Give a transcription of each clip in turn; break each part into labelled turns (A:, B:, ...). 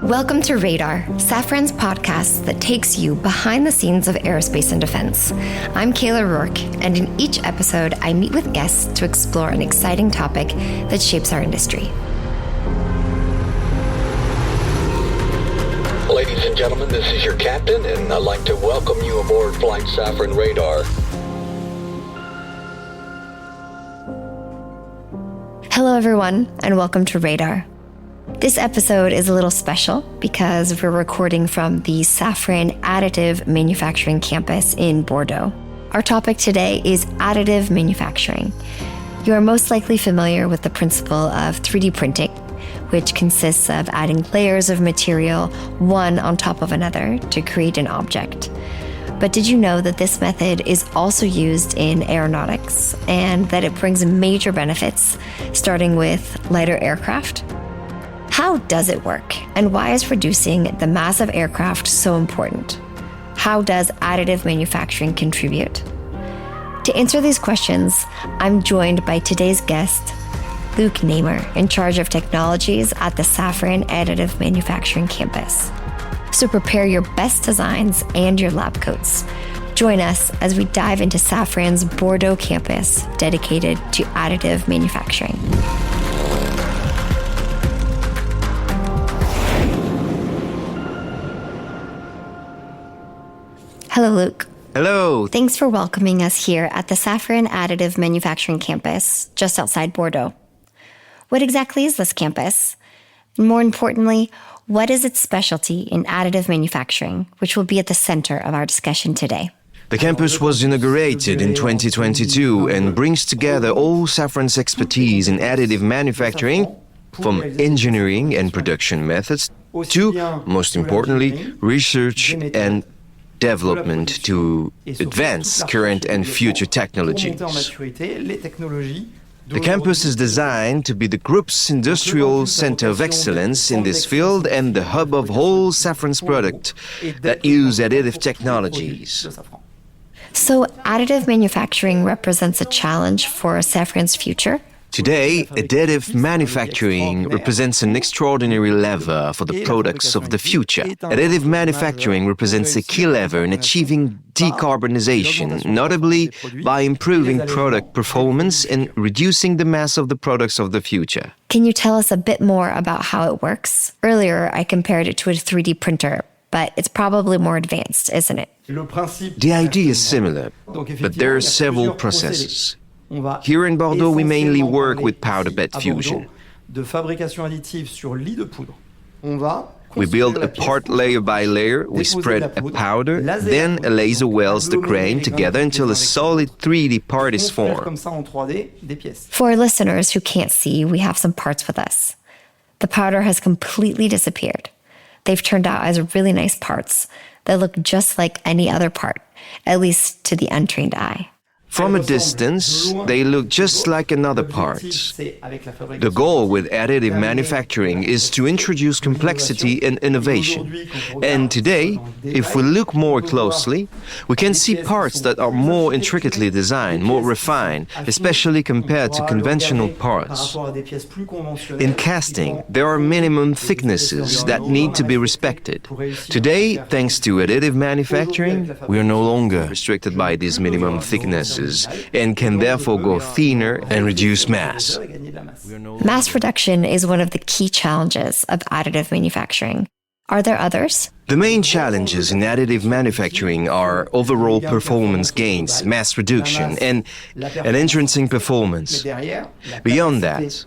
A: Welcome to Radar, Safran's podcast that takes you behind the scenes of aerospace and defense. I'm Kayla Rourke, and in each episode, I meet with guests to explore an exciting topic that shapes our industry.
B: Ladies and gentlemen, this is your captain, and I'd like to welcome you aboard Flight Safran Radar.
A: Hello, everyone, and welcome to Radar. This episode is a little special because we're recording from the Safran Additive Manufacturing Campus in Bordeaux. Our topic today is additive manufacturing. You are most likely familiar with the principle of 3D printing, which consists of adding layers of material one on top of another to create an object. But did you know that this method is also used in aeronautics and that it brings major benefits, starting with lighter aircraft? How does it work, and why is reducing the mass of aircraft so important? How does additive manufacturing contribute? To answer these questions, I'm joined by today's guest, Luc Namer, in charge of technologies at the Safran Additive Manufacturing Campus. So prepare your best designs and your lab coats. Join us as we dive into Safran's Bordeaux campus dedicated to additive manufacturing. Hello, Luc.
C: Hello.
A: Thanks for welcoming us here at the Safran Additive Manufacturing Campus, just outside Bordeaux. What exactly is this campus? And more importantly, what is its specialty in additive manufacturing, which will be at the center of our discussion today?
C: The campus was inaugurated in 2022 and brings together all Safran's expertise in additive manufacturing, from engineering and production methods to, most importantly, research and development to advance current and future technologies. The campus is designed to be the group's industrial center of excellence in this field and the hub of all Safran's products that use additive technologies.
A: So additive manufacturing represents a challenge for Safran's future?
C: Today, additive manufacturing represents an extraordinary lever for the products of the future. Additive manufacturing represents a key lever in achieving decarbonization, notably by improving product performance and reducing the mass of the products of the future.
A: Can you tell us a bit more about how it works? Earlier, I compared it to a 3D printer, but it's probably more advanced, isn't it?
C: The idea is similar, but there are several processes. Here in Bordeaux, we mainly work with powder bed fusion. We build a part layer by layer, we spread a powder, then a laser welds the grain together until a solid 3D part is formed.
A: For our listeners who can't see, we have some parts with us. The powder has completely disappeared. They've turned out as really nice parts that look just like any other part, at least to the untrained eye.
C: From a distance, they look just like another part. The goal with additive manufacturing is to introduce complexity and innovation. And today, if we look more closely, we can see parts that are more intricately designed, more refined, especially compared to conventional parts. In casting, there are minimum thicknesses that need to be respected. Today, thanks to additive manufacturing, we are no longer restricted by these minimum thicknesses and can therefore go thinner and reduce mass.
A: Mass reduction is one of the key challenges of additive manufacturing. Are there others?
C: The main challenges in additive manufacturing are overall performance gains, mass reduction, and enhancing performance. Beyond that,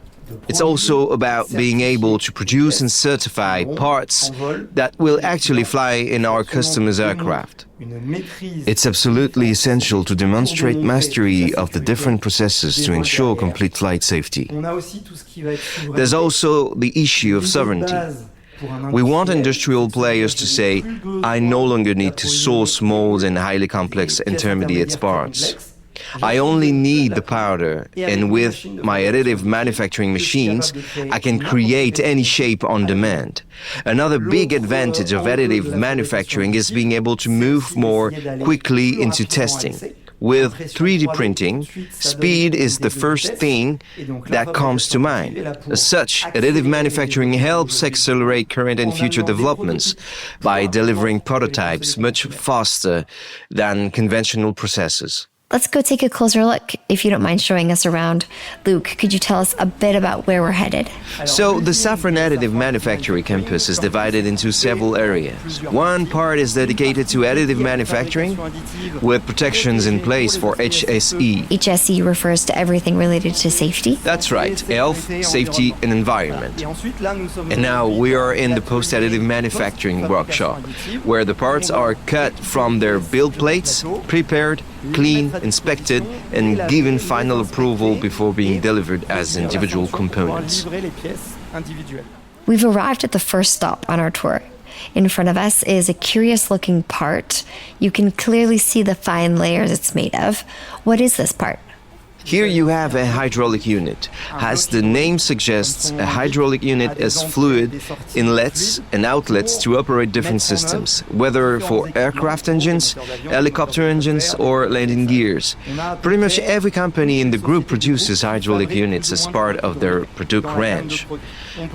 C: it's also about being able to produce and certify parts that will actually fly in our customers' aircraft. It's absolutely essential to demonstrate mastery of the different processes to ensure complete flight safety. There's also the issue of sovereignty. We want industrial players to say, I no longer need to source molds and highly complex intermediate parts. I only need the powder, and with my additive manufacturing machines, I can create any shape on demand. Another big advantage of additive manufacturing is being able to move more quickly into testing. With 3D printing, speed is the first thing that comes to mind. As such, additive manufacturing helps accelerate current and future developments by delivering prototypes much faster than conventional processes.
A: Let's go take a closer look, if you don't mind showing us around. Luc, could you tell us a bit about where we're headed?
C: So, the Safran Additive Manufacturing Campus is divided into several areas. One part is dedicated to additive manufacturing, with protections in place for HSE.
A: HSE refers to everything related to safety?
C: That's right, health, safety, and environment. And now we are in the post-additive manufacturing workshop, where the parts are cut from their build plates, prepared, cleaned, inspected, and given final approval before being delivered as individual components.
A: We've arrived at the first stop on our tour. In front of us is a curious-looking part. You can clearly see the fine layers it's made of. What is this part?
C: Here you have a hydraulic unit. As the name suggests, a hydraulic unit is fluid inlets and outlets to operate different systems, whether for aircraft engines, helicopter engines, or landing gears. Pretty much every company in the group produces hydraulic units as part of their product range.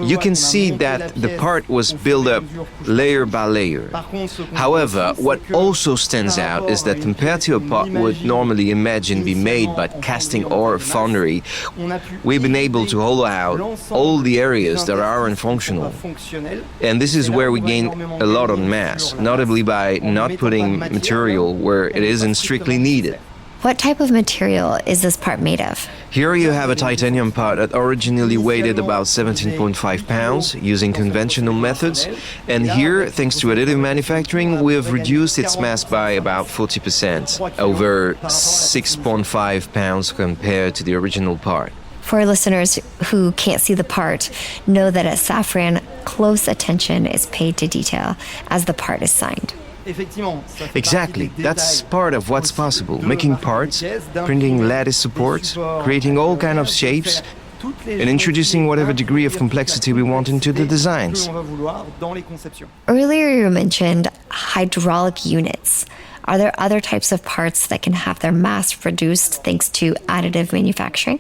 C: You can see that the part was built up layer by layer. However, what also stands out is that compared to a part would normally imagine be made by casting or foundry, we've been able to hollow out all the areas that are unfunctional. And this is where we gain a lot on mass, notably by not putting material where it isn't strictly needed.
A: What type of material is this part made of?
C: Here you have a titanium part that originally weighed about 17.5 pounds using conventional methods, and here, thanks to additive manufacturing, we have reduced its mass by about 40%, over 6.5 pounds compared to the original part.
A: For listeners who can't see the part, know that at Safran, close attention is paid to detail as the part is signed.
C: Exactly, that's part of what's possible. Making parts, printing lattice supports, creating all kinds of shapes, and introducing whatever degree of complexity we want into the designs.
A: Earlier you mentioned hydraulic units. Are there other types of parts that can have their mass reduced thanks to additive manufacturing?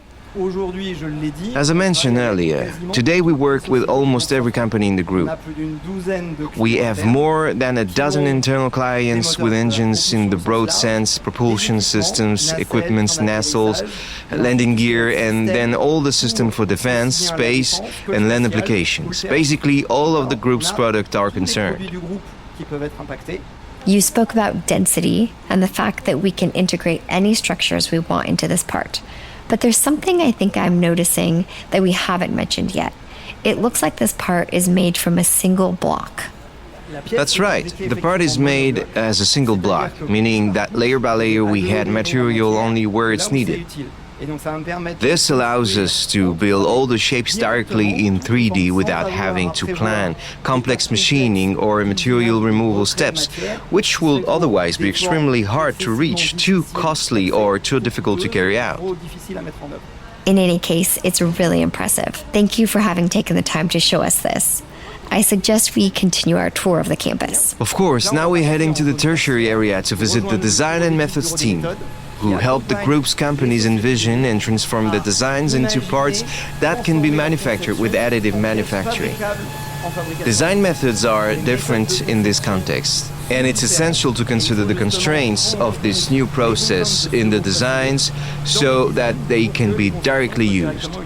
C: As I mentioned earlier, today we work with almost every company in the group. We have more than a dozen internal clients with engines in the broad sense, propulsion systems, equipments, nacelles, landing gear, and then all the system for defense, space, and land applications. Basically, all of the group's products are concerned.
A: You spoke about density and the fact that we can integrate any structures we want into this part. But there's something I think I'm noticing that we haven't mentioned yet. It looks like this part is made from a single block.
C: That's right. The part is made as a single block, meaning that layer by layer we had material only where it's needed. This allows us to build all the shapes directly in 3D without having to plan complex machining or material removal steps, which would otherwise be extremely hard to reach, too costly, or too difficult to carry out.
A: In any case, it's really impressive. Thank you for having taken the time to show us this. I suggest we continue our tour of the campus.
C: Of course, now we're heading to the tertiary area to visit the design and methods team, who help the group's companies envision and transform the designs into parts that can be manufactured with additive manufacturing. Design methods are different in this context, and it's essential to consider the constraints of this new process in the designs so that they can be directly used.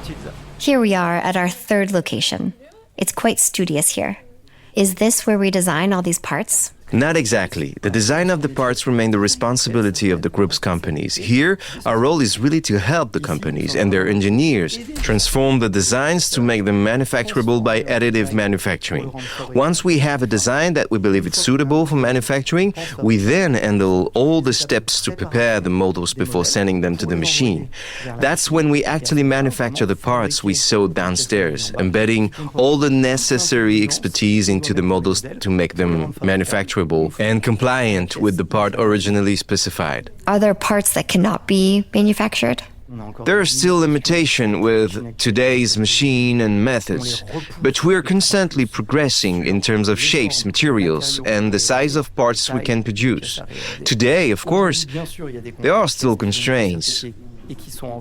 A: Here we are at our third location. It's quite studious here. Is this where we design all these parts?
C: Not exactly. The design of the parts remain the responsibility of the group's companies. Here, our role is really to help the companies and their engineers transform the designs to make them manufacturable by additive manufacturing. Once we have a design that we believe is suitable for manufacturing, we then handle all the steps to prepare the models before sending them to the machine. That's when we actually manufacture the parts we saw downstairs, embedding all the necessary expertise into the models to make them manufacturable and compliant with the part originally specified.
A: Are there parts that cannot be manufactured?
C: There are still limitations with today's machine and methods, but we are constantly progressing in terms of shapes, materials, and the size of parts we can produce. Today, of course, there are still constraints.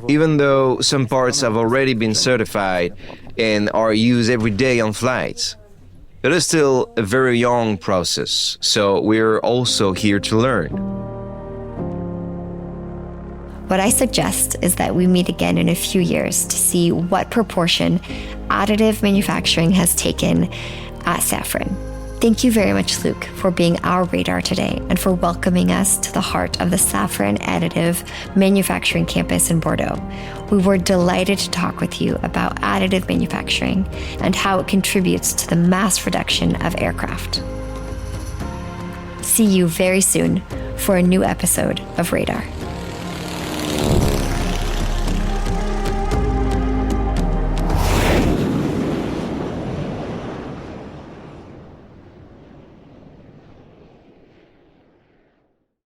C: Even though some parts have already been certified and are used every day on flights, it is still a very young process, so we're also here to learn.
A: What I suggest is that we meet again in a few years to see what proportion additive manufacturing has taken at Safran. Thank you very much, Luc, for being our radar today and for welcoming us to the heart of the Safran Additive Manufacturing Campus in Bordeaux. We were delighted to talk with you about additive manufacturing and how it contributes to the mass production of aircraft. See you very soon for a new episode of Radar.